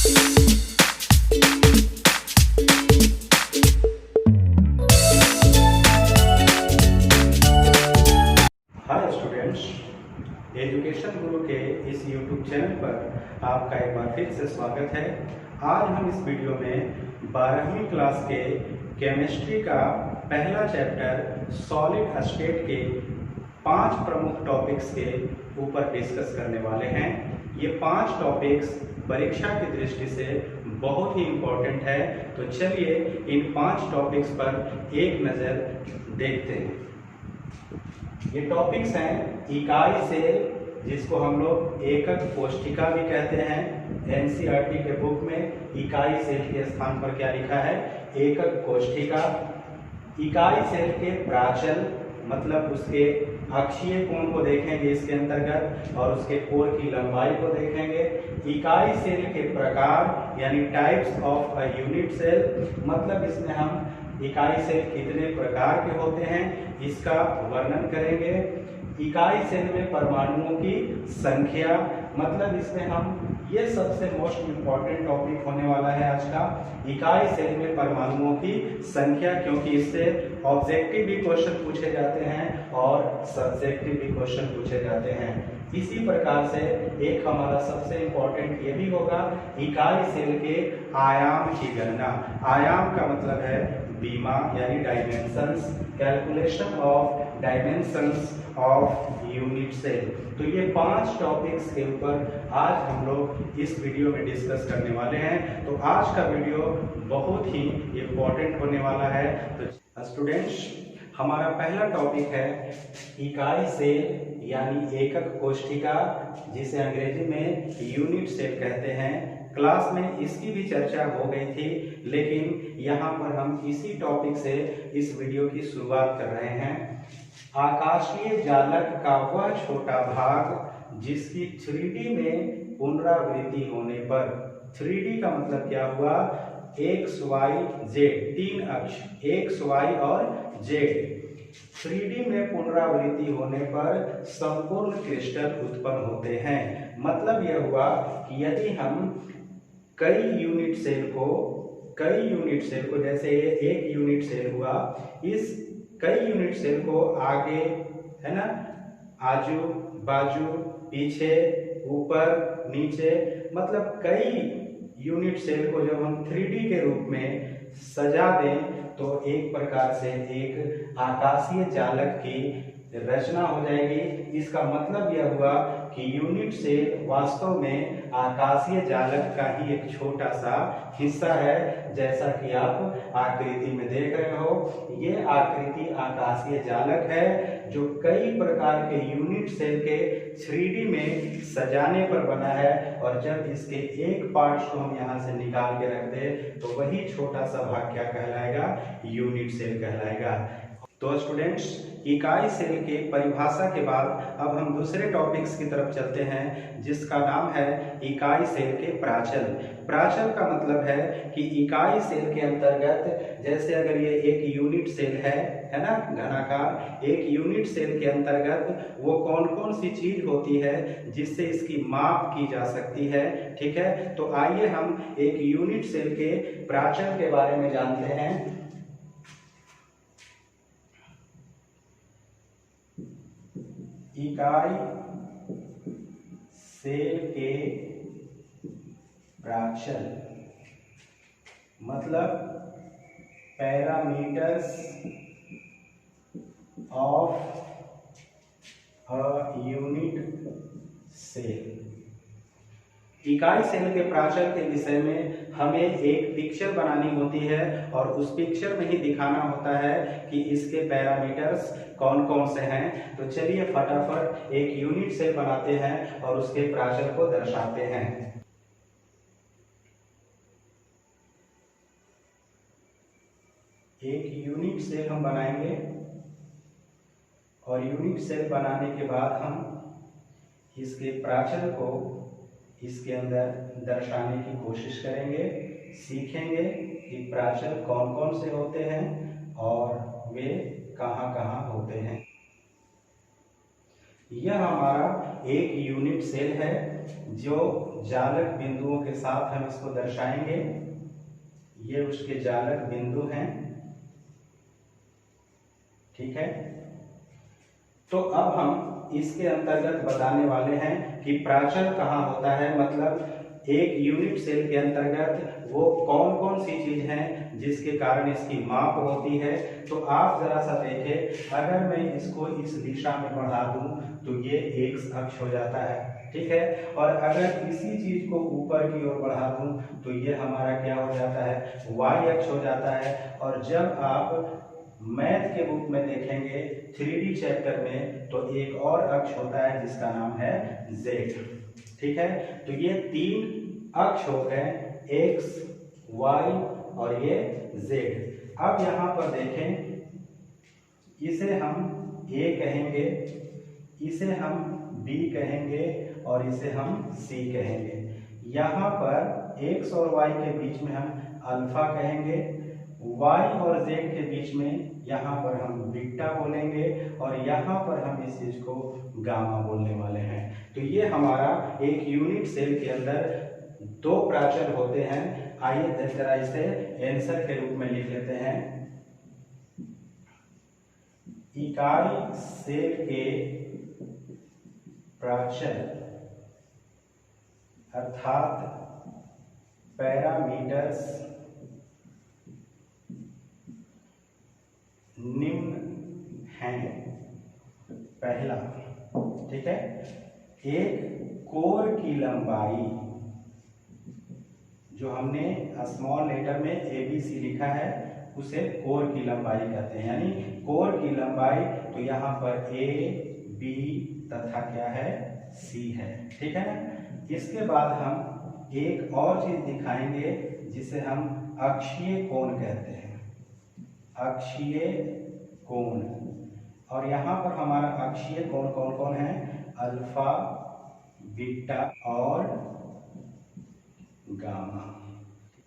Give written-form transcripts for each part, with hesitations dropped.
Hi students, education गुरु के इस YouTube channel पर आपका एक बार फिर से स्वागत है। आज हम इस वीडियो में 12वीं क्लास के केमिस्ट्री का पहला चैप्टर सॉलिड स्टेट के 5 प्रमुख टॉपिक्स के ऊपर डिस्कस करने वाले हैं। ये 5 टॉपिक्स परीक्षा की दृष्टि से बहुत ही इम्पोर्टेंट है, तो चलिए इन 5 टॉपिक्स पर एक नज़र देखते हैं। ये टॉपिक्स हैं इकाई सेल, जिसको हम लोग एकक कोशिका भी कहते हैं। एनसीईआरटी के बुक में इकाई सेल के स्थान पर क्या लिखा है? एकक कोशिका। इकाई सेल के प्राचल, मतलब उसके अक्षीय कोण को देखेंगे इसके अंतर्गत, और उसके कोर की लंबाई को देखेंगे। इकाई सेल के प्रकार यानी types of a unit cell, मतलब इसमें हम इकाई सेल कितने प्रकार के होते हैं इसका वर्णन करेंगे। इकाई सेल में परमाणुओं की संख्या, मतलब इसमें हम ये सबसे मोस्ट इम्पॉर्टेंट टॉपिक होने वाला है आज का, इकाई सेल में परमाणुओं की संख्या, क्योंकि इससे ऑब्जेक्टिव भी क्वेश्चन पूछे जाते हैं और सब्जेक्टिव भी क्वेश्चन पूछे जाते हैं। इसी प्रकार से एक हमारा सबसे इम्पोर्टेंट ये भी होगा इकाई सेल के आयाम की गणना। आयाम का मतलब है बीमा यानी dimensions, calculation of dimensions of unit cell. तो ये 5 टॉपिक्स के ऊपर आज हम लोग इस वीडियो में डिस्कस करने वाले हैं। तो आज का वीडियो बहुत ही इम्पोर्टेंट होने वाला है। तो स्टूडेंट्स, हमारा पहला टॉपिक है इकाई सेल यानी एकक कोशिका, जिसे अंग्रेजी में यूनिट सेल कहते हैं। क्लास में इसकी भी चर्चा हो गई थी, लेकिन यहाँ पर हम इसी टॉपिक से इस वीडियो की शुरुआत कर रहे हैं। आकाशीय जालक का वह छोटा भाग जिसकी 3D में पुनरावृत्ति होने पर, 3D का मतलब क्या हुआ? एक्स वाई जेड, 3 अक्ष एक्स वाई और जेड। 3D में पुनरावृत्ति होने पर संपूर्ण क्रिस्टल उत्पन्न होते हैं। मतलब यह हुआ कि यदि हम कई यूनिट सेल को जैसे ये एक यूनिट सेल हुआ, इस कई यूनिट सेल को आगे, है ना, आजू बाजू, पीछे, ऊपर, नीचे, मतलब कई यूनिट सेल को जब हम 3D के रूप में सजा दें तो एक प्रकार से एक आकाशीय जालक की रचना हो जाएगी। इसका मतलब यह हुआ कि यूनिट सेल वास्तव में आकाशीय जालक का ही एक छोटा सा हिस्सा है। जैसा कि आप आकृति में देख रहे हो, ये आकृति आकाशीय जालक है जो कई प्रकार के यूनिट सेल के 3D में सजाने पर बना है। और जब इसके एक पार्ट को हम यहाँ से निकाल के रख दें तो वही छोटा सा भाग क्या कहलाएगा? यूनिट सेल कहलाएगा। तो स्टूडेंट्स, इकाई सेल के परिभाषा के बाद अब हम दूसरे टॉपिक्स की तरफ चलते हैं, जिसका नाम है इकाई सेल के प्राचल। प्राचल का मतलब है कि इकाई सेल के अंतर्गत, जैसे अगर ये एक यूनिट सेल है ना, घनाकार, एक यूनिट सेल के अंतर्गत वो कौन कौन सी चीज होती है जिससे इसकी माप की जा सकती है। ठीक है, तो आइए हम एक यूनिट सेल के प्राचल के बारे में जानते हैं। इकाई सेल के प्राचल मतलब parameters of a unit cell. इकाई सेल के प्राचल के विषय में हमें एक पिक्चर बनानी होती है और उस पिक्चर में ही दिखाना होता है कि इसके पैरामीटर्स कौन कौन से हैं। तो चलिए फटाफट एक यूनिट सेल बनाते हैं और उसके प्राचल को दर्शाते हैं। एक यूनिट सेल हम बनाएंगे और यूनिट सेल बनाने के बाद हम इसके प्राचल को इसके अंदर दर्शाने की कोशिश करेंगे, सीखेंगे कि प्राचल कौन कौन से होते हैं और वे कहाँ कहाँ होते हैं। यह हमारा एक यूनिट सेल है जो जालक बिंदुओं के साथ हम इसको दर्शाएंगे, ये उसके जालक बिंदु हैं। ठीक है, तो अब हम इसके अंतर्गत बताने वाले हैं कि प्राचल कहाँ होता है, मतलब एक यूनिट सेल के अंतर्गत वो कौन कौन सी चीज हैं जिसके कारण इसकी माप होती है। तो आप जरा सा देखें, अगर मैं इसको इस दिशा में बढ़ा दूं तो ये एक्स अक्ष हो जाता है। ठीक है, और अगर इसी चीज को ऊपर की ओर बढ़ा दूं तो ये हमारा क्या हो जाता है, वाई अक्ष हो जाता है। और जब आप मैथ के बुक में देखेंगे 3D चैप्टर में, तो एक और अक्ष होता है जिसका नाम है जेड। ठीक है, तो ये 3 अक्ष हो गए, एक्स, वाई और ये जेड। अब यहाँ पर देखें, इसे हम ए कहेंगे, इसे हम बी कहेंगे और इसे हम सी कहेंगे। यहाँ पर एक्स और वाई के बीच में हम अल्फा कहेंगे, y और z के बीच में यहाँ पर हम बीटा बोलेंगे और यहाँ पर हम इस चीज को गामा बोलने वाले हैं। तो ये हमारा एक यूनिट सेल के अंदर 2 प्राचल होते हैं। आइए जरा इसे आंसर के रूप में लिख लेते हैं। इकाई सेल के प्राचल अर्थात पैरामीटर्स निम्न हैं। पहला, ठीक है, एक कोर की लंबाई, जो हमने स्मॉल लेटर में ABC लिखा है उसे कोर की लंबाई कहते हैं, यानी कोर की लंबाई। तो यहाँ पर A, B तथा क्या है, C है। ठीक है ना। इसके बाद हम एक और चीज दिखाएंगे जिसे हम अक्षीय कोण कहते हैं, अक्षीय कोण। और यहाँ पर हमारा अक्षीय कोण कौन कौन है, अल्फा, बीटा और गामा।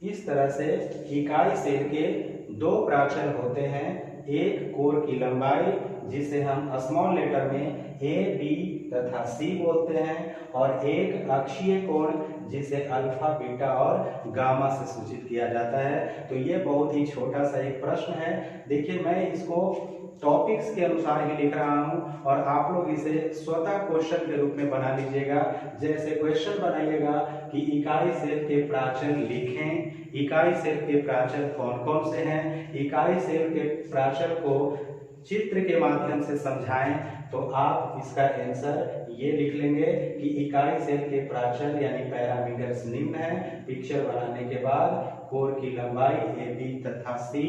इस तरह से इकाई सेल के 2 प्राचल होते हैं, एक कोर की लंबाई जिसे हम स्मॉल लेटर में A, B तथा C बोलते हैं, और एक अक्षीय कोण जिसे अल्फा, बीटा और गामा से सूचित किया जाता है। तो ये बहुत ही छोटा सा एक प्रश्न है। देखिए, मैं इसको टॉपिक्स के अनुसार ही लिख रहा हूं और आप लोग इसे स्वतः क्वेश्चन के रूप में बना लीजिएगा। जैसे क्वेश्चन बनाइएगा कि इकाई सेल के प्राचल लिखें, इकाई सेल के प्राचल कौन कौन से हैं, इकाई सेल के प्राचल को चित्र के माध्यम से समझाएं, तो आप इसका आंसर ये लिख लेंगे कि इकाई सेल के प्राचल यानी पैरामीटर्स निम्न हैं। पिक्चर बनाने के बाद कोर की लंबाई AB तथा C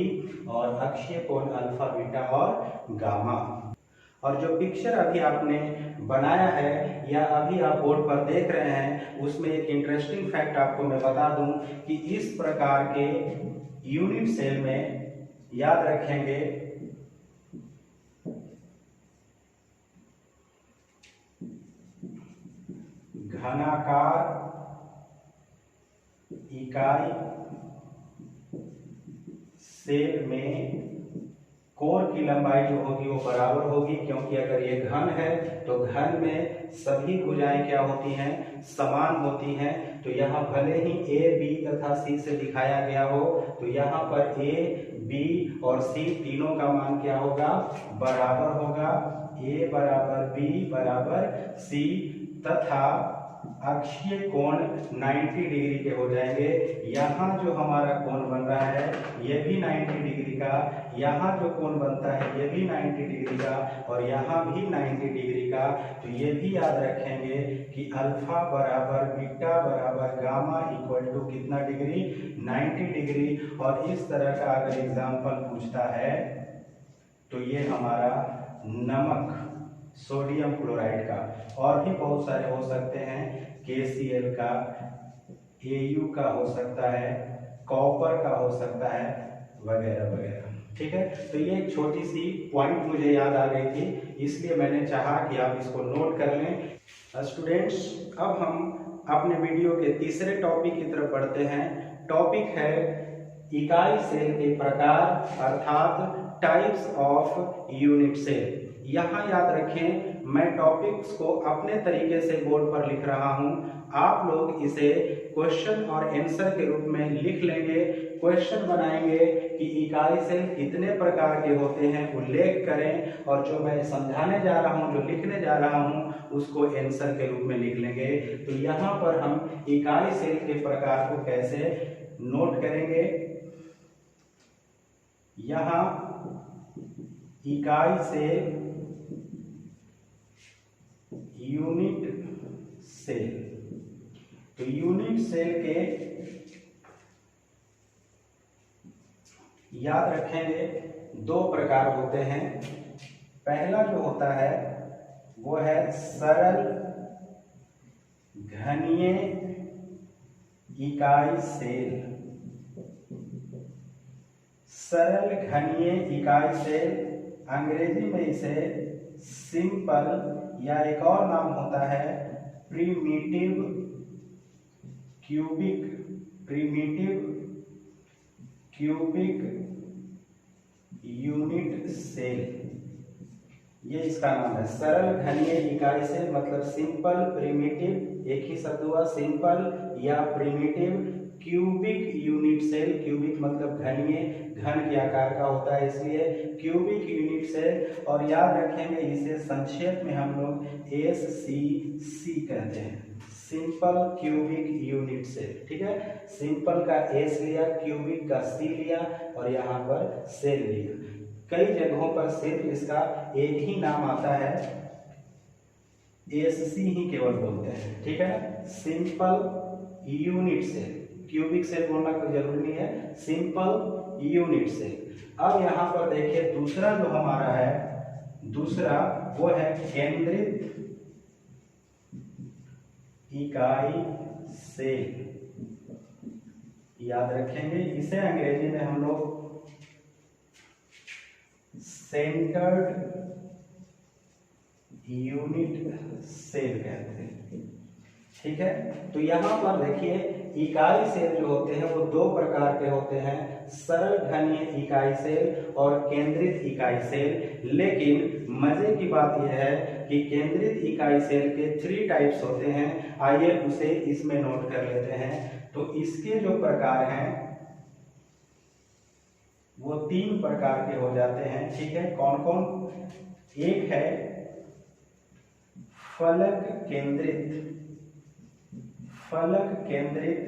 और अक्षीय कोण अल्फा, बीटा और गामा। और जो पिक्चर अभी आपने बनाया है या अभी आप बोर्ड पर देख रहे हैं, उसमें एक इंटरेस्टिंग फैक्ट आपको मैं बता दूं कि इस प्रकार के यूनिट सेल में याद रखेंगे घनाकार इकाई सेल में कोर की लंबाई जो होगी वो बराबर होगी, क्योंकि अगर ये घन है तो घन में सभी भुजाएं क्या होती हैं, समान होती हैं। तो यहाँ भले ही A, B तथा C से दिखाया गया हो, तो यहाँ पर A, B और C तीनों का मान क्या होगा, बराबर होगा। A बराबर B बराबर C तथा अक्षीय कोण 90 डिग्री के हो जाएंगे। यहाँ जो हमारा कोण बन रहा है ये भी 90 डिग्री का, यहाँ जो कोण बनता है ये भी 90 डिग्री का और यहाँ भी 90 डिग्री का। तो ये भी याद रखेंगे कि अल्फा बराबर बीटा बराबर गामा इक्वल टू कितना डिग्री, 90 डिग्री। और इस तरह का अगर एग्जाम्पल पूछता है तो ये हमारा नमक, सोडियम क्लोराइड का, और भी बहुत सारे हो सकते हैं, KCl का, AU का हो सकता है, कॉपर का हो सकता है, वगैरह वगैरह। ठीक है, तो ये एक छोटी सी पॉइंट मुझे याद आ गई थी, इसलिए मैंने चाहा कि आप इसको नोट कर लें। स्टूडेंट्स, अब हम अपने वीडियो के तीसरे टॉपिक की तरफ बढ़ते हैं। टॉपिक है इकाई सेल के प्रकार अर्थात टाइप्स ऑफ यूनिट सेल। यहाँ याद रखें, मैं टॉपिक्स को अपने तरीके से बोर्ड पर लिख रहा हूँ, आप लोग इसे क्वेश्चन और आंसर के रूप में लिख लेंगे। क्वेश्चन बनाएंगे कि इकाई सेल कितने प्रकार के होते हैं, उल्लेख करें, और जो मैं समझाने जा रहा हूं, जो लिखने जा रहा हूं, उसको आंसर के रूप में लिख लेंगे। तो यहाँ पर हम इकाई सेल के प्रकार को कैसे नोट करेंगे। यहाँ इकाई सेल, यूनिट सेल, तो यूनिट सेल के याद रखेंगे दो प्रकार होते हैं। पहला जो होता है वो है सरल घनीय इकाई सेल। सरल घनीय इकाई सेल, अंग्रेजी में इसे सिंपल या एक और नाम होता है प्रिमिटिव क्यूबिक यूनिट सेल, ये इसका नाम है। सरल घनीय इकाई सेल मतलब सिंपल, प्रिमिटिव एक ही शब्द हुआ, सिंपल या primitive cubic unit cell. Cubic मतलब घनीय, घन के आकार का होता है, इसलिए क्यूबिक यूनिट सेल। और याद रखेंगे इसे संक्षेप में हम लोग SCC कहते हैं, सिंपल क्यूबिक यूनिट सेल। ठीक है, सिंपल का S लिया, क्यूबिक का C लिया और यहाँ पर सेल लिया। कई जगहों पर सिर्फ इसका एक ही नाम आता है, SC ही केवल बोलते हैं। ठीक है, simple unit cell, cubic cell बोलना कोई जरूरी नहीं है, सिंपल यूनिट सेल। अब यहाँ पर देखिए दूसरा जो हमारा है, दूसरा वो है केंद्रित इकाई सेल। याद रखेंगे इसे अंग्रेजी में हम लोग सेंटर्ड यूनिट सेल कहते हैं। ठीक है, तो यहाँ पर देखिए इकाई सेल जो होते हैं वो दो प्रकार के होते हैं, सरल घनीय इकाई सेल और केंद्रित इकाई सेल। लेकिन मजे की बात यह है कि केंद्रित इकाई सेल के 3 टाइप्स होते हैं। आइए उसे इसमें नोट कर लेते हैं। तो इसके जो प्रकार हैं वो 3 प्रकार के हो जाते हैं। ठीक है, कौन कौन? एक है फलक केंद्रित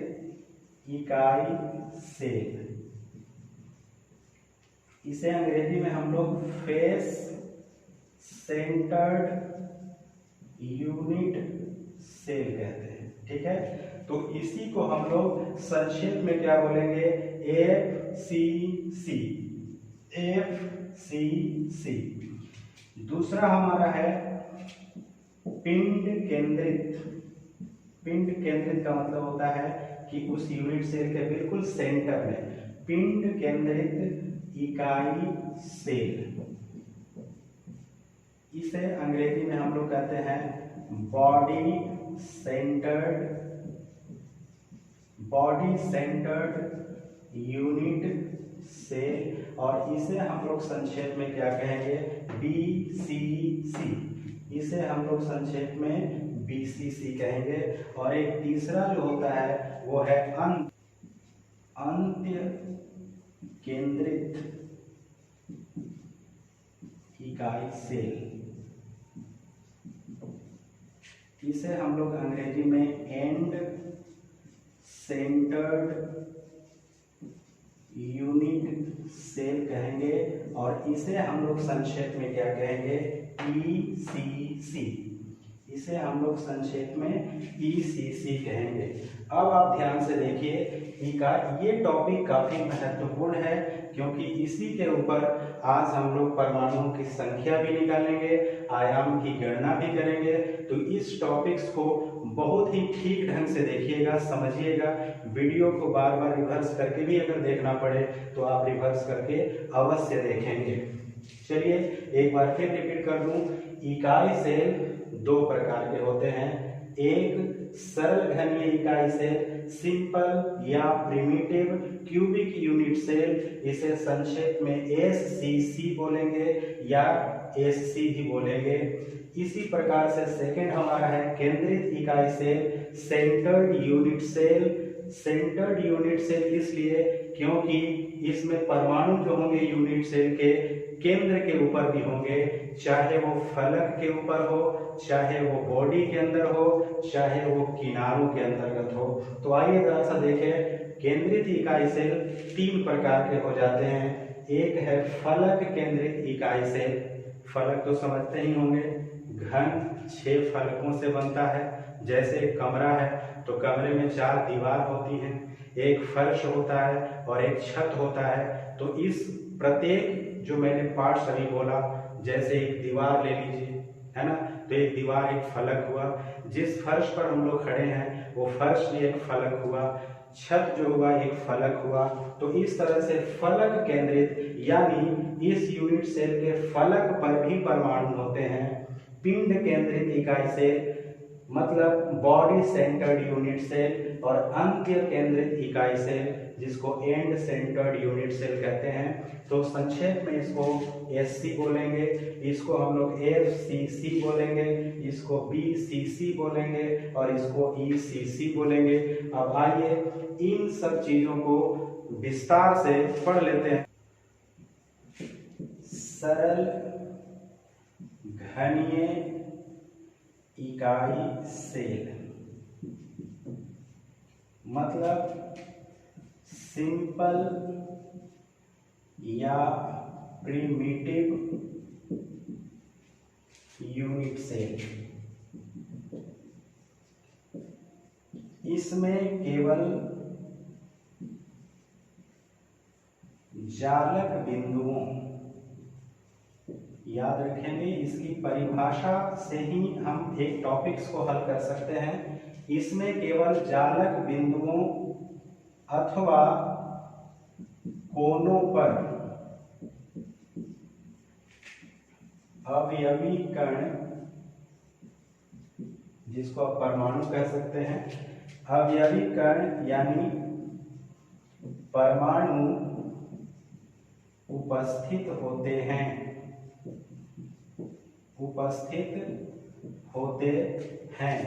इकाई सेल, इसे अंग्रेजी में हम लोग फेस सेंटर्ड यूनिट सेल कहते हैं। ठीक है, तो इसी को हम लोग संक्षेप में क्या बोलेंगे? FCC। दूसरा हमारा है पिंड केंद्रित का मतलब होता है कि उस यूनिट सेल के बिल्कुल सेंटर में, पिंड केंद्रित इकाई सेल। इसे अंग्रेजी में हम लोग कहते हैं बॉडी सेंटर्ड यूनिट सेल, और इसे हम लोग संक्षेप में क्या कहेंगे? BCC। इसे हम लोग संक्षेप में BCC कहेंगे। और एक तीसरा जो होता है वो है अंत्य केंद्रित इकाई सेल। इसे हम लोग अंग्रेजी में एंड सेंटर्ड यूनिट सेल कहेंगे, और इसे हम लोग संक्षेप में क्या कहेंगे? ECC। इसे हम लोग संक्षेप में ECC कहेंगे। अब आप ध्यान से देखिए, ये टॉपिक काफी महत्वपूर्ण है क्योंकि इसी के ऊपर आज हम लोग परमाणुओं की संख्या भी निकालेंगे, आयाम की गणना भी करेंगे। तो इस टॉपिक्स को बहुत ही ठीक ढंग से देखिएगा, समझिएगा। वीडियो को बार बार रिवर्स करके भी अगर देखना पड़े तो आप रिवर्स करके अवश्य देखेंगे। चलिए एक बार फिर रिपीट कर दूं, इकाई सेल 2 प्रकार के होते हैं। एक सरल घनीय इकाई सेल, सिंपल या प्रिमिटिव क्यूबिक यूनिट सेल, इसे संक्षेप में SCC बोलेंगे या SC भी बोलेंगे। इसी प्रकार से सेकंड हमारा है केंद्रित इकाई cell, centred unit cell. Centred unit cell इसलिए क्योंकि इसमें परमाणु जो होंगे यूनिट सेल के केंद्र के ऊपर भी होंगे, चाहे वो फलक के ऊपर हो, चाहे वो बॉडी के अंदर हो, चाहे वो किनारों के अंतर्गत हो। तो आइए जरा सा देखें, केंद्रित इकाई सेल तीन प्रकार के हो जाते हैं। एक है फलक केंद्रित इकाई सेल। फलक तो समझते ही होंगे, घन 6 फलकों से बनता है। जैसे एक कमरा है तो कमरे में 4 दीवार होती हैं, एक फर्श होता है और एक छत होता है। तो इस प्रत्येक जो मैंने पार्ट्स अभी बोला, जैसे एक दीवार ले लीजिए, है ना, तो एक दीवार एक फलक हुआ। जिस फर्श पर हम लोग खड़े हैं वो फर्श भी एक फलक हुआ, छत जो हुआ एक फलक हुआ। तो इस तरह से फलक केंद्रित यानी इस यूनिट सेल के फलक पर भी परमाणु होते हैं। पिंड केंद्रित इकाई सेल मतलब बॉडी सेंटर्ड यूनिट सेल, और अंत्य केंद्रित इकाई सेल जिसको एंड सेंटर्ड यूनिट सेल कहते हैं। तो संक्षेप में इसको एससी बोलेंगे, इसको हम लोग एफसीसी बोलेंगे, इसको बीसीसी बोलेंगे और इसको ईसीसी बोलेंगे। अब आइए इन सब चीजों को विस्तार से पढ़ लेते हैं। सरल घनीय इकाई सेल मतलब सिंपल या प्रिमिटिव यूनिट सेल। इसमें केवल जालक बिंदुओं, याद रखेंगे इसकी परिभाषा से ही हम एक टॉपिक्स को हल कर सकते हैं। इसमें केवल जालक बिंदुओं अथवा कोनों पर अवयवी कण, जिसको आप परमाणु कह सकते हैं, अवयवी कण यानी परमाणु उपस्थित होते हैं,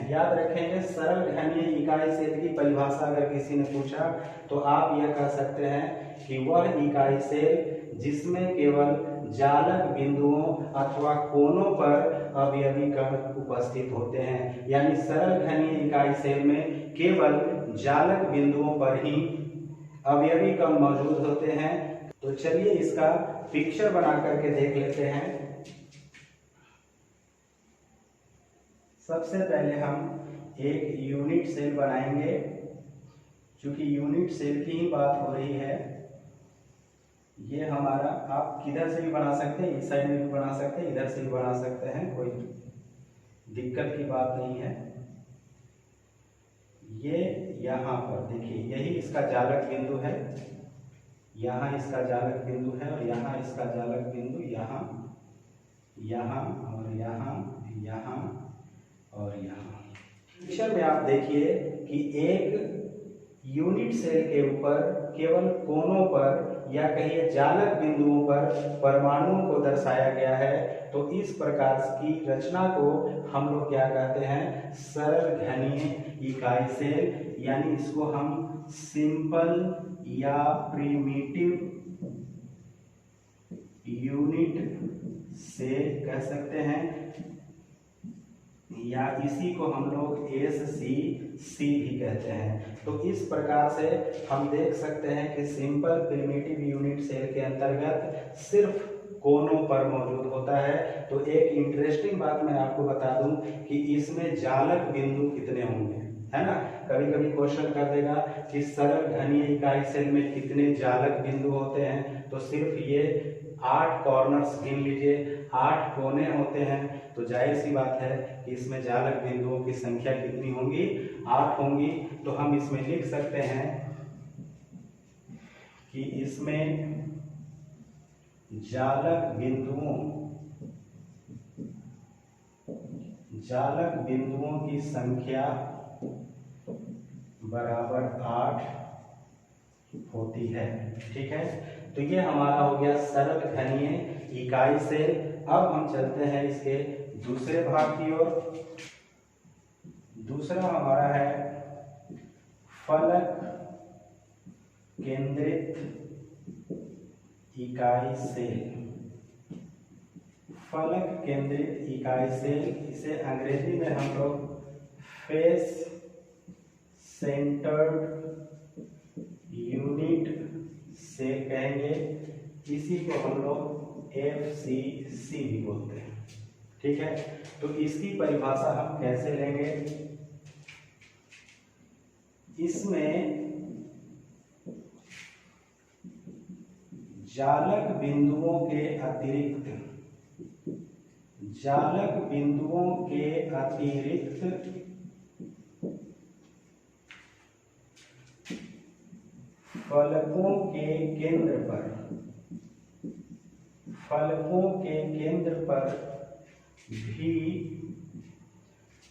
याद रखेंगे। सरल घनीय इकाई सेल की परिभाषा अगर किसी ने पूछा तो आप यह कह सकते हैं कि वह इकाई सेल जिसमें केवल जालक बिंदुओं अथवा कोनों पर अवयवी कण उपस्थित होते हैं। यानी सरल घनीय इकाई सेल में केवल जालक बिंदुओं पर ही अवयवी कण मौजूद होते हैं। तो चलिए इसका पिक्चर बना करके देख लेते हैं। सबसे पहले हम एक यूनिट सेल बनाएंगे, क्योंकि यूनिट सेल की ही बात हो रही है। ये हमारा, आप किधर से भी बना सकते हैं, इस साइड में भी बना सकते हैं, इधर से भी बना सकते हैं, कोई दिक्कत की बात नहीं है। ये यहाँ पर देखिए, यही इसका जालक बिंदु है, यहाँ इसका जालक बिंदु है और यहाँ इसका जालक बिंदु, यहाँ यहाँ और यहाँ यहाँ और यहाँ। पिक्चर में आप देखिए कि एक यूनिट सेल के ऊपर केवल कोनों पर या कहिए जालक बिंदुओं पर परमाणुओं को दर्शाया गया है। तो इस प्रकार की रचना को हम लोग क्या कहते हैं, सरल घनीय इकाई सेल, यानी इसको हम सिंपल या प्रिमिटिव यूनिट सेल कह सकते हैं, या इसी को हम लोग एससीसी भी कहते हैं। तो इस प्रकार से हम देख सकते हैं कि सिंपल प्रिमिटिव यूनिट सेल के अंतर्गत सिर्फ कोनों पर मौजूद होता है। तो एक इंटरेस्टिंग बात मैं आपको बता दूं कि इसमें जालक बिंदु कितने होंगे, है ना। कभी कभी क्वेश्चन कर देगा कि सरल घनीय इकाई सेल में कितने जालक बिंदु होते हैं, तो सिर्फ ये 8 कॉर्नर्स गिन लीजिए, 8 कोने होते हैं। तो जाहिर सी बात है कि इसमें जालक बिंदुओं की संख्या कितनी होंगी, 8 होंगी। तो हम इसमें लिख सकते हैं कि इसमें जालक बिंदुओं की संख्या बराबर 8 होती है। ठीक है, तो ये हमारा हो गया सरल घनीय इकाई सेल। अब हम चलते हैं इसके दूसरे भाग की ओर। दूसरा हमारा है फलक केंद्रित इकाई सेल। फलक केंद्रित इकाई सेल, इसे अंग्रेजी में हम लोग फेस सेंटर्ड यूनिट सेल कहेंगे। इसी को हम लोग FCC भी बोलते हैं। ठीक है, तो इसकी परिभाषा हम कैसे लेंगे? इसमें जालक बिंदुओं के अतिरिक्त फलकों के केंद्र पर भी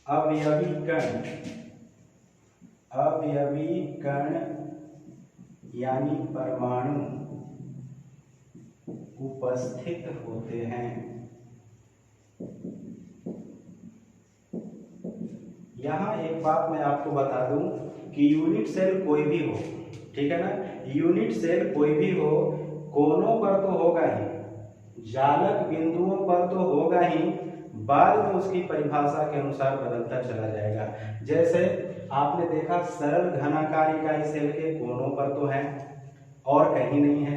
अवयवी कण यानी परमाणु उपस्थित होते हैं। यहाँ एक बात मैं आपको बता दूं कि यूनिट सेल कोई भी हो, ठीक है ना, यूनिट सेल कोई भी हो, कोनों पर तो होगा ही, जालक बिंदुओं पर तो होगा ही, बाद में उसकी परिभाषा के अनुसार बदलता चला जाएगा। जैसे आपने देखा सरल घनाकार इकाई सेल के कोनों पर तो है और कहीं नहीं है।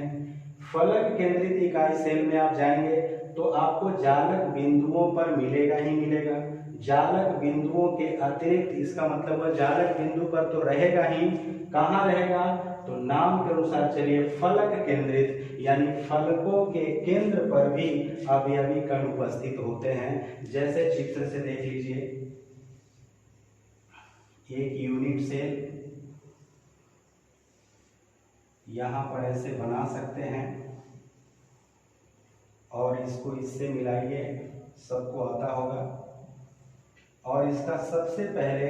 फलक केंद्रित इकाई सेल में आप जाएंगे तो आपको जालक बिंदुओं पर मिलेगा ही मिलेगा। जालक बिंदुओं के अतिरिक्त, इसका मतलब है जालक बिंदु पर तो रहेगा ही, कहाँ रहेगा? तो नाम के अनुसार चलिए फलक केंद्रित यानी फलकों के केंद्र पर भी अवयवी कण उपस्थित होते हैं। जैसे चित्र से देख लीजिए, एक यूनिट सेल यहाँ पर ऐसे बना सकते हैं और इसको इससे मिलाइए, सबको आता होगा। और इसका सबसे पहले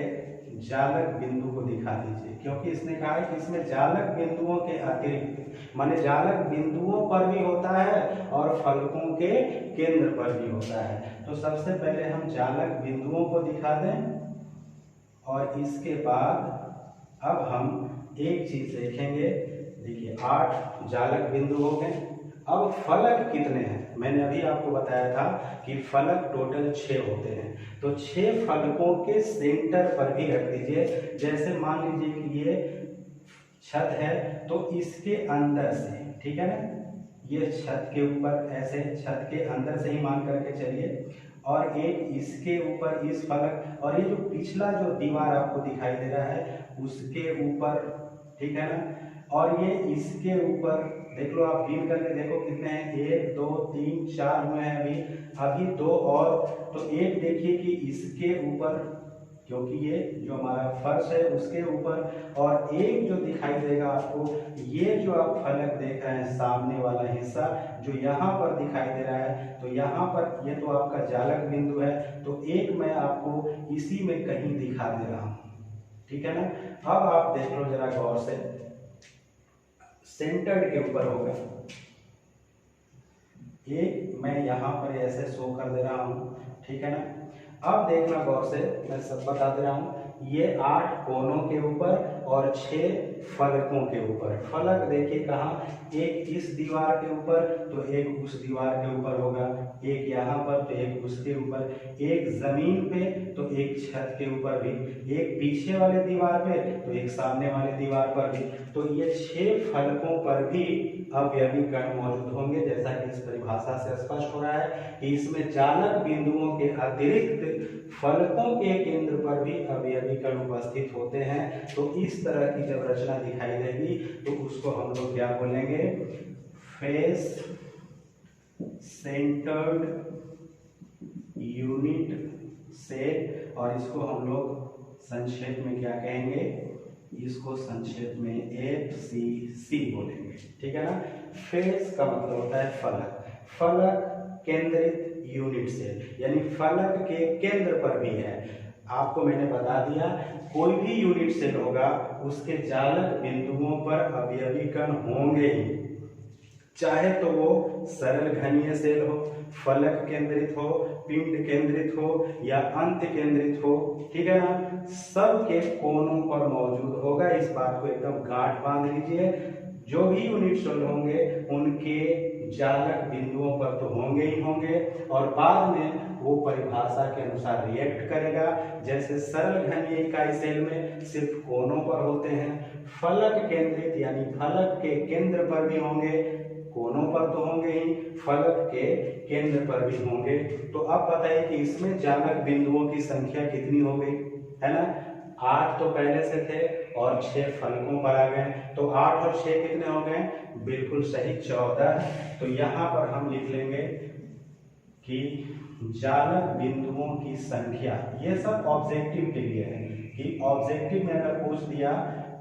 जालक बिंदु को दिखा दीजिए, क्योंकि इसने कहा है कि इसमें जालक बिंदुओं के अतिरिक्त, माने जालक बिंदुओं पर भी होता है और फलकों के केंद्र पर भी होता है। तो सबसे पहले हम जालक बिंदुओं को दिखा दें और इसके बाद अब हम एक चीज देखेंगे। देखिए 8 जालक बिंदु हो गए। अब फलक कितने हैं? मैंने अभी आपको बताया था कि फलक टोटल 6 होते हैं। तो 6 फलकों के सेंटर पर भी रख दीजिए। जैसे मान लीजिए कि ये छत है तो इसके अंदर से, ठीक है ना, ये छत के ऊपर ऐसे छत के अंदर से ही मान करके चलिए, और एक इसके ऊपर इस फलक, और ये जो पिछला जो दीवार आपको दिखाई दे रहा है उसके ऊपर, ठीक है ना, और ये इसके ऊपर देख लो, आप गिन करके देखो कितने हैं, 1 2 3 4 हुए हैं अभी 2 और, तो एक देखिए कि इसके ऊपर, क्योंकि ये जो हमारा फर्श है उसके ऊपर, और एक जो दिखाई देगा आपको, ये जो आप फलक देख रहे हैं सामने वाला हिस्सा जो यहाँ पर दिखाई दे रहा है, तो यहाँ पर ये तो आपका जालक बिंदु है। तो एक मैं आपको इसी में कहीं दिखा दे रहा हूँ, ठीक है ना। अब आप देख लो जरा गौर से, सेंटर्ड के ऊपर होगा एक, मैं यहाँ पर ऐसे शो कर दे रहा हूँ, ठीक है ना। अब देखना गौर से, मैं सब बता दे रहा हूँ, ये 8 कोनों के ऊपर और 6 फलकों के ऊपर। फलक देखिए कहाँ, एक इस दीवार के ऊपर तो एक उस दीवार के ऊपर होगा, एक यहाँ पर तो एक उसके ऊपर, एक जमीन पे तो एक छत के ऊपर भी, एक पीछे वाले दीवार पे तो एक सामने वाले दीवार पर भी। तो ये 6 फलकों पर भी अवयवी कण मौजूद होंगे। जैसा कि इस परिभाषा से स्पष्ट हो रहा है कि इसमें जालक बिंदुओं के अतिरिक्त फलकों के केंद्र पर भी अवयवी कण उपस्थित होते हैं। तो इस तरह की जब रचना दिखाई देगी तो उसको हम लोग क्या बोलेंगे? फेस सेंटर्ड यूनिट सेल, और इसको हम लोग संक्षेप में क्या कहेंगे? इसको संक्षेप में FCC बोलेंगे, ठीक है ना। फेस का मतलब होता है फलक, फलक केंद्रित यूनिट सेल, यानी फलक के केंद्र पर भी है। आपको मैंने बता दिया, कोई भी यूनिट सेल होगा उसके जालक बिंदुओं पर अवयवी कण होंगे ही, चाहे तो वो सरल घनीय सेल हो, फलक केंद्रित हो, पिंड केंद्रित हो या अंत केंद्रित हो, ठीक है ना, सबके कोनों पर मौजूद होगा। इस बात को एकदम गांठ बांध लीजिए। जो भी यूनिट सेल होंगे उनके जालक बिंदुओं पर तो होंगे ही होंगे और बाद में वो परिभाषा के अनुसार रिएक्ट करेगा। जैसे सरल घनीय इकाई सेल में सिर्फ कोनों पर होते हैं, फलक केंद्रित यानी फलक के केंद्र पर भी होंगे, कोनों पर तो होंगे ही, फलक के केंद्र पर भी होंगे। तो अब बताइए कि इसमें जालक बिंदुओं की संख्या कितनी हो गई, है ना। 8 तो पहले से थे और 6 फलकों पर आ गए, तो 8 और 6 कितने हो गए, बिल्कुल सही 14। तो यहाँ पर हम लिख लेंगे कि जालक बिंदुओं की संख्या, ये सब ऑब्जेक्टिव के लिए है कि ऑब्जेक्टिव में अगर पूछ दिया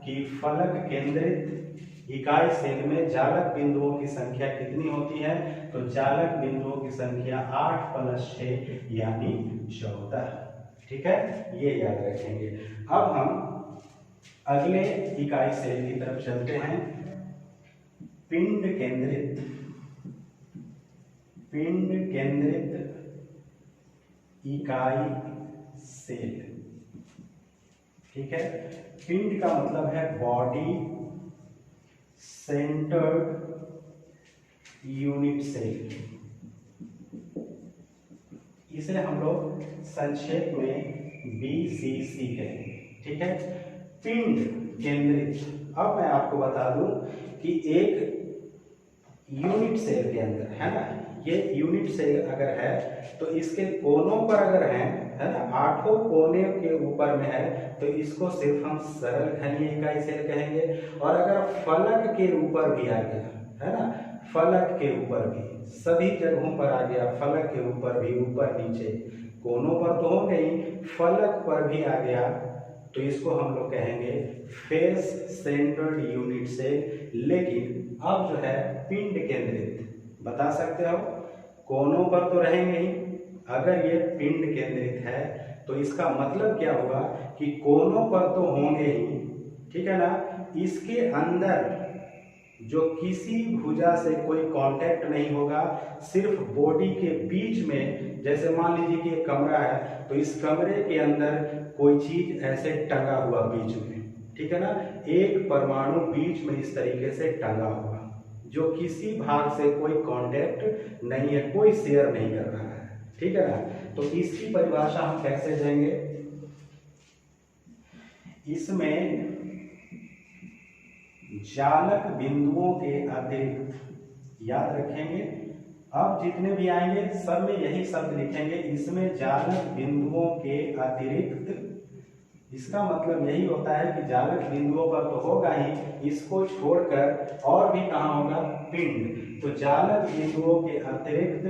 कि फलक केंद्रित इकाई सेल में जालक बिंदुओं की संख्या कितनी होती है, तो जालक बिंदुओं की संख्या 8 + 6 यानी 14, ठीक है, ये याद रखेंगे। अब हम अगले इकाई सेल की तरफ चलते हैं, पिंड केंद्रित इकाई सेल, ठीक है। पिंड का मतलब है बॉडी सेंटर्ड यूनिट सेल, इसे हम लोग संक्षेप में BCC कहेंगे, ठीक है। पिंड केंद्रित, अब मैं आपको बता दूं कि एक यूनिट सेल के अंदर, है ना, ये यूनिट सेल अगर है तो इसके कोनों पर अगर है ना, 8 कोने के ऊपर में है तो इसको सिर्फ हम सरल घनीय इकाई सेल कहेंगे। और अगर फलक के ऊपर भी आ गया, है ना, फलक के ऊपर भी, सभी जगहों पर आ गया, फलक के ऊपर भी, ऊपर नीचे, कोनों पर तो हो गई, फलक पर भी आ गया, तो इसको हम लोग कहेंगे फेस सेंटर्ड यूनिट सेल। लेकिन अब जो है पिंड केंद्रित, बता सकते हो, कोनों पर तो रहेंगे ही, अगर ये पिंड केंद्रित है तो इसका मतलब क्या होगा कि कोनों पर तो होंगे ही, ठीक है ना, इसके अंदर जो किसी भुजा से कोई कांटेक्ट नहीं होगा, सिर्फ बॉडी के बीच में, जैसे मान लीजिए कि एक कमरा है तो इस कमरे के अंदर कोई चीज ऐसे टंगा हुआ बीच में, ठीक है ना, एक परमाणु बीच में इस तरीके से टंगा हुआ, जो किसी भाग से कोई कांटेक्ट नहीं है, कोई शेयर नहीं कर रहा है, ठीक है ना। तो इसकी परिभाषा हम कैसे देंगे, इसमें जालक बिंदुओं के अतिरिक्त, याद रखेंगे, अब जितने भी आएंगे सब में यही शब्द लिखेंगे, इसमें जालक बिंदुओं के अतिरिक्त, इसका मतलब यही होता है कि जालक बिंदुओं पर तो होगा ही, इसको छोड़कर और भी कहाँ होगा, पिंड। तो जालक बिंदुओं के अतिरिक्त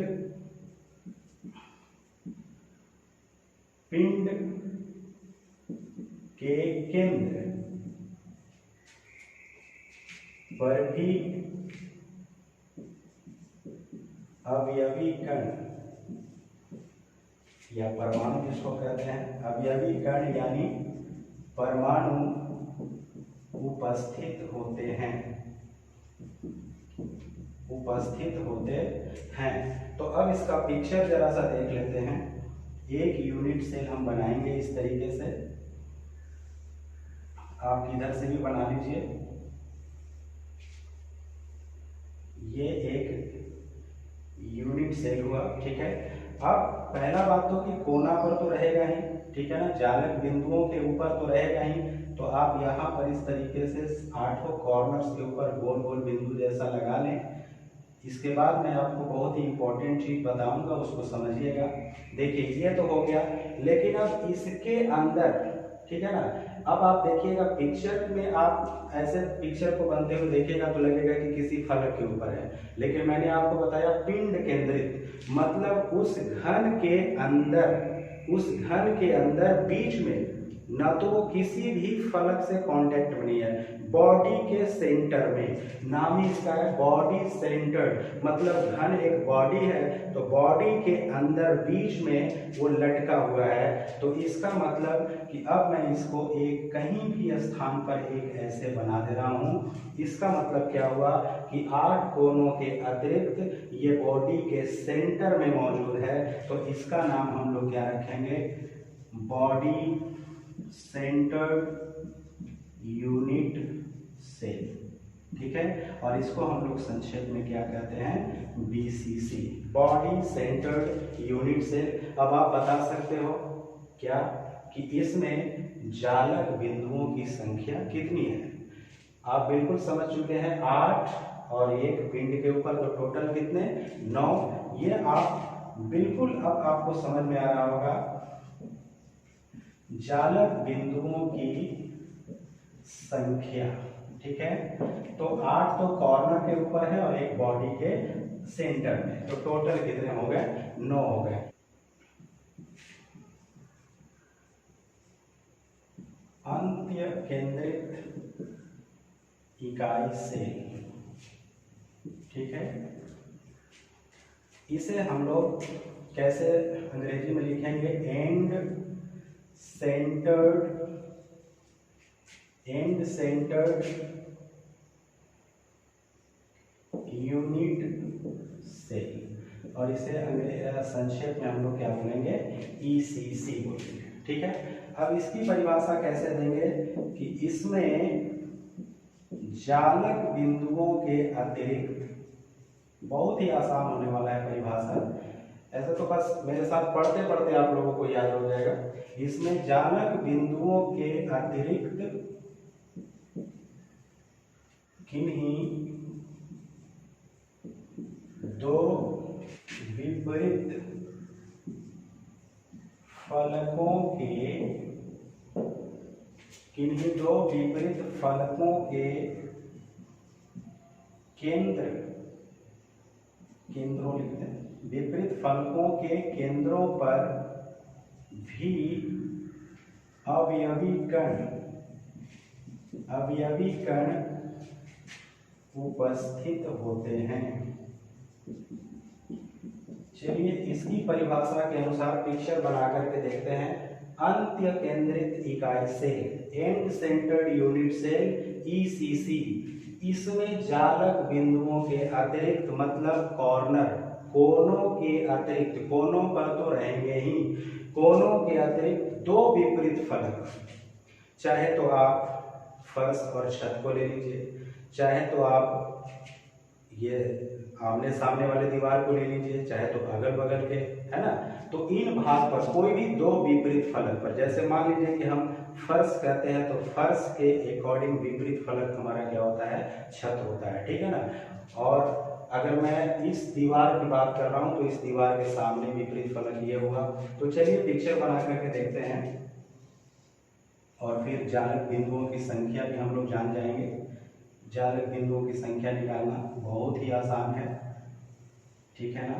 पिंड के केंद्र पर भी अवयवी कण या परमाणु जिसको कहते हैं, अवयवी कण यानी परमाणु उपस्थित होते हैं, तो अब इसका पिक्चर जरा सा देख लेते हैं। एक यूनिट सेल हम बनाएंगे इस तरीके से, आप इधर से भी बना लीजिए, ये एक यूनिट सेल हुआ, ठीक है। अब पहला बात तो कि कोना पर तो रहेगा ही, ठीक है ना, जालक बिंदुओं के ऊपर तो रहेगा ही, तो आप यहाँ पर इस तरीके से 8 कॉर्नर्स के ऊपर गोल गोल बिंदु जैसा लगा लें। इसके बाद मैं आपको बहुत ही इंपॉर्टेंट चीज बताऊंगा, उसको समझिएगा। देखिए ये तो हो गया, लेकिन अब इसके अंदर, ठीक है ना, अब आप देखिएगा पिक्चर में, आप ऐसे पिक्चर को बनते हुए देखिएगा तो लगेगा कि किसी फलक के ऊपर है, लेकिन मैंने आपको बताया पिंड केंद्रित, मतलब उस घन के अंदर बीच में न तो वो किसी भी फलक से कांटेक्ट में नहीं है, बॉडी के सेंटर में। नाम ही इसका है बॉडी सेंटर्ड, मतलब घन एक बॉडी है तो बॉडी के अंदर बीच में वो लटका हुआ है। तो इसका मतलब कि अब मैं इसको एक कहीं भी स्थान पर एक ऐसे बना दे रहा हूँ। इसका मतलब क्या हुआ कि 8 कोनों के अतिरिक्त ये बॉडी के सेंटर में मौजूद है। तो इसका नाम हम लोग क्या रखेंगे, बॉडी सेंटर्ड यूनिट सेल। ठीक है, और इसको हम लोग संक्षेप में क्या कहते हैं, BCC, body centred unit cell. अब आप बता सकते हो क्या कि इसमें जालक बिंदुओं की संख्या कितनी है। आप बिल्कुल समझ चुके हैं, 8 और एक पिंड के ऊपर तो टोटल कितने, 9। ये आप बिल्कुल अब आपको समझ में आ रहा होगा। जालक बिंदुओं की संख्या, ठीक है, तो 8 तो कॉर्नर के ऊपर है और एक बॉडी के सेंटर में, तो टोटल कितने हो गए, 9 हो गए। अंत्य केंद्रित इकाई सेल, ठीक है, इसे हम लोग कैसे अंग्रेजी में लिखेंगे, एंड सेंटर्ड यूनिट सेल, और इसे संक्षेप में हम लोग क्या बोलेंगे, ईसीसी बोलेंगे। ठीक है, अब इसकी परिभाषा कैसे देंगे कि इसमें जालक बिंदुओं के अतिरिक्त, बहुत ही आसान होने वाला है परिभाषा, ऐसे तो बस मेरे साथ पढ़ते पढ़ते आप लोगों को याद हो जाएगा। इसमें जालक बिंदुओं के अतिरिक्त किन्हीं दो विपरीत फलकों के केंद्रों लिखते हैं, विपरीत फलकों के केंद्रों पर भी अवयवी कण उपस्थित होते हैं। चलिए इसकी परिभाषा के अनुसार पिक्चर बना करके देखते हैं। अंत्य केंद्रित इकाई cell, end centred unit cell, ECC, इसमें जालक बिंदुओं के अतिरिक्त मतलब कॉर्नर, कोनों के अतिरिक्त, कोनों पर तो रहेंगे ही, कोनों के अतिरिक्त दो विपरीत फलक, चाहे तो आप फर्श और छत को ले लीजिए, चाहे तो आप ये आमने सामने वाले दीवार को ले लीजिए, चाहे तो अगल बगल के, है ना। तो इन भाग पर कोई भी दो विपरीत फलक पर, जैसे मान लीजिए कि हम फर्श कहते हैं तो फर्श के अकॉर्डिंग विपरीत फलक हमारा क्या होता है, छत होता है, ठीक है ना। और अगर मैं इस दीवार की बात कर रहा हूं तो इस दीवार के सामने विपरीत फलक ये हुआ। तो चलिए पिक्चर बना करके देखते हैं और फिर जालक बिंदुओं की संख्या भी हम लोग जान जाएंगे। जालक बिंदुओं की संख्या निकालना बहुत ही आसान है, ठीक है ना।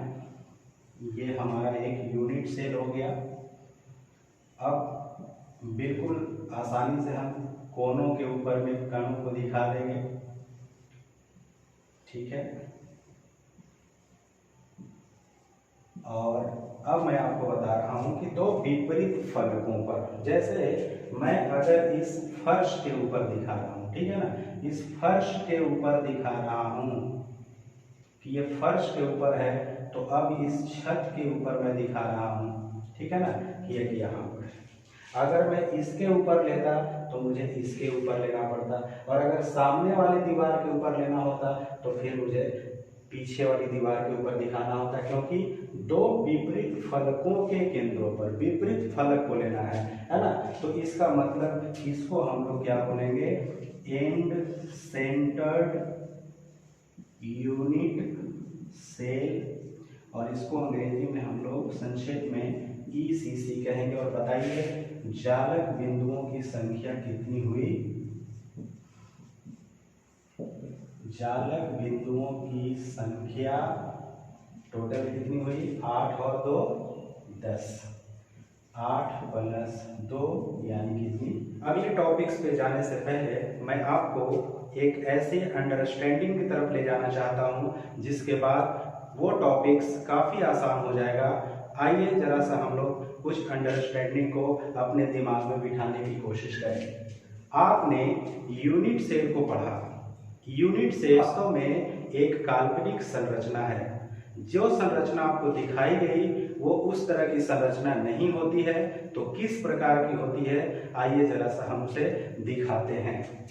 ये हमारा एक यूनिट सेल हो गया। अब बिल्कुल आसानी से हम कोनों के ऊपर में कणों को दिखा देंगे, ठीक है। और अब मैं आपको बता रहा हूं कि दो विपरीत फलकों पर, जैसे मैं अगर इस फर्श के ऊपर दिखा रहा हूं, ठीक है ना, इस फर्श के ऊपर दिखा रहा हूं कि ये फर्श के ऊपर है, तो अब इस छत के ऊपर मैं दिखा रहा हूं, ठीक है ना, कि ये यहाँ पर है। अगर मैं इसके ऊपर लेता तो मुझे इसके ऊपर लेना पड़ता, और अगर सामने वाली दीवार के ऊपर लेना होता तो फिर मुझे पीछे वाली दीवार के ऊपर दिखाना होता, क्योंकि दो विपरीत फलकों के केंद्रों पर विपरीत फलक को लेना है ना। तो इसका मतलब इसको हम लोग क्या बोलेंगे, एंड सेंटर्ड यूनिट सेल, और इसको अंग्रेजी में हम लोग संक्षेप में ईसीसी कहेंगे। और बताइए जालक बिंदुओं की संख्या कितनी हुई, जालक बिंदुओं की संख्या टोटल कितनी हुई, 8 और 2 10। 8+2 यानी कि जी। अगले टॉपिक्स पे जाने से पहले मैं आपको एक ऐसे अंडरस्टैंडिंग की तरफ ले जाना चाहता हूँ जिसके बाद वो टॉपिक्स काफ़ी आसान हो जाएगा। आइए जरा सा हम लोग कुछ अंडरस्टैंडिंग को अपने दिमाग में बिठाने की कोशिश करें। आपने यूनिट सेल को पढ़ा। यूनिट सेल वास्तव में एक काल्पनिक संरचना है। जो संरचना आपको दिखाई गई वो उस तरह की संरचना नहीं होती है, तो किस प्रकार की होती है आइए जरा सा हम उसे दिखाते हैं।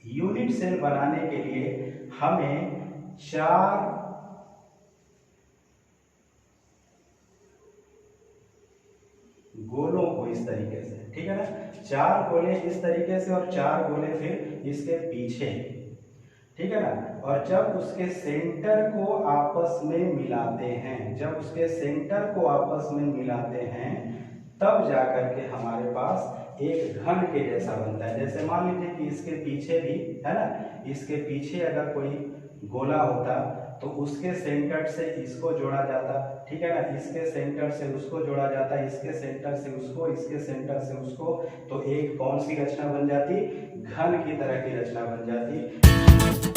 यूनिट सेल बनाने के लिए हमें 4 गोलों को इस तरीके से, ठीक है ना, 4 गोले इस तरीके से और 4 गोले फिर इसके पीछे, ठीक है ना। और जब उसके सेंटर को आपस में मिलाते हैं, जब उसके सेंटर को आपस में मिलाते हैं तब जाकर के हमारे पास एक घन के जैसा बनता है। जैसे मान लीजिए कि इसके पीछे भी है ना, इसके पीछे अगर कोई गोला होता तो उसके सेंटर से इसको जोड़ा जाता, ठीक है ना, इसके सेंटर से उसको जोड़ा जाता, इसके सेंटर से उसको, इसके सेंटर से उसको, तो एक कौन सी रचना बन जाती, घन की तरह की रचना बन जाती।